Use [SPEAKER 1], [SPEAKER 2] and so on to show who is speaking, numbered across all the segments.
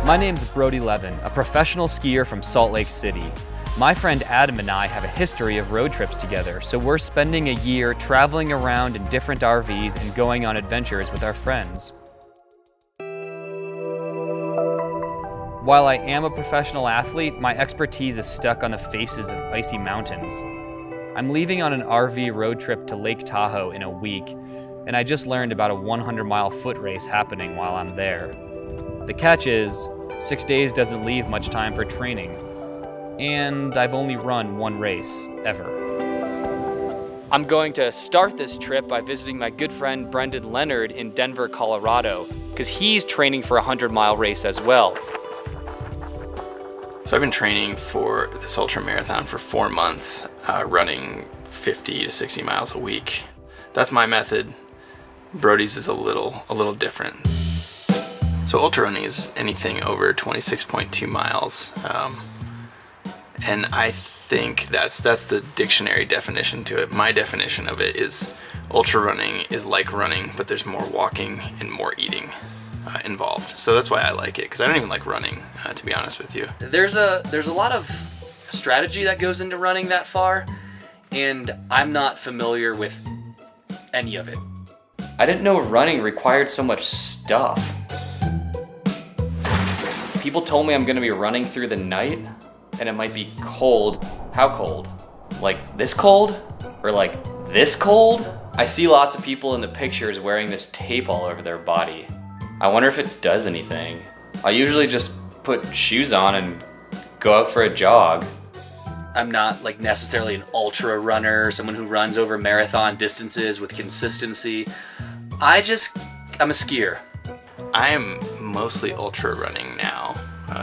[SPEAKER 1] My name's Brody, a professional skier from Salt Lake City. My friend Adam and I have a history of road trips together, so we're spending a year traveling around in different RVs and going on adventures with our friends. While I am a professional athlete, my expertise is stuck on the faces of icy mountains. I'm leaving on an RV road trip to Lake Tahoe in a week, and I just learned about a 100-mile foot race happening while I'm there. The catch is, 6 days doesn't leave much time for training, and I've only run one race, ever. I'm going to start this trip by visiting my good friend Brendan Leonard in Denver, Colorado, because he's training for a 100-mile race as well.
[SPEAKER 2] So I've been training for this ultra marathon for 4 months, running 50 to 60 miles a week. That's my method. Brody's is a little different. So ultra running is anything over 26.2 miles. And I think that's the dictionary definition to it. My definition of it is ultra running is like running, but there's more walking and more eating involved. So that's why I like it, because I don't even like running, to be honest with you.
[SPEAKER 3] There's a lot of strategy that goes into running that far, and I'm not familiar with any of it. I didn't know running required so much stuff. People told me I'm gonna be running through the night, and it might be cold. How cold? Like this cold? Or like this cold? I see lots of people in the pictures wearing this tape all over their body. I wonder if it does anything. I usually just put shoes on and go out for a jog. I'm not like necessarily an ultra runner, someone who runs over marathon distances with consistency. I'm a skier.
[SPEAKER 2] I am mostly ultra running now,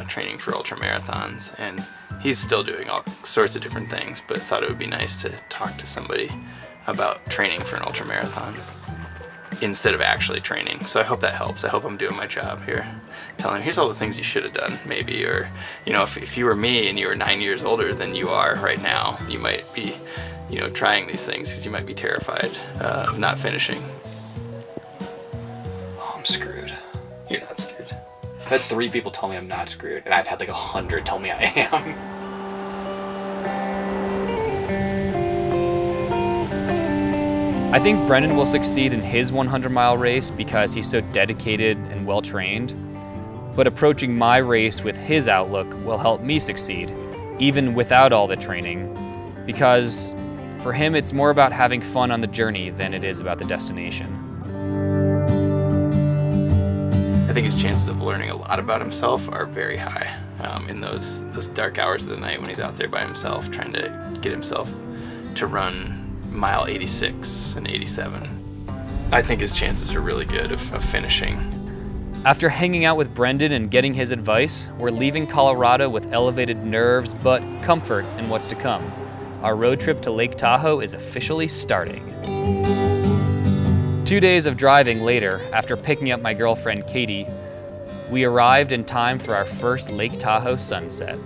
[SPEAKER 2] training for ultra marathons, and he's still doing all sorts of different things, but thought it would be nice to talk to somebody about training for an ultra marathon instead of actually training. So I hope that helps. I hope I'm doing my job here. Telling him, here's all the things you should have done, maybe. Or, if you were me and you were 9 years older than you are right now, you might be, trying these things because you might be terrified of not finishing.
[SPEAKER 3] Oh, I'm screwed.
[SPEAKER 2] You're not screwed.
[SPEAKER 3] I've had 3 people tell me I'm not screwed, and I've had like 100 tell me I am.
[SPEAKER 1] I think Brendan will succeed in his 100-mile race because he's so dedicated and well-trained. But approaching my race with his outlook will help me succeed, even without all the training, because for him it's more about having fun on the journey than it is about the destination.
[SPEAKER 2] I think his chances of learning a lot about himself are very high in those dark hours of the night when he's out there by himself trying to get himself to run mile 86 and 87. I think his chances are really good of finishing.
[SPEAKER 1] After hanging out with Brendan and getting his advice, we're leaving Colorado with elevated nerves but comfort in what's to come. Our road trip to Lake Tahoe is officially starting. 2 days of driving later, after picking up my girlfriend Katie, we arrived in time for our first Lake Tahoe sunset.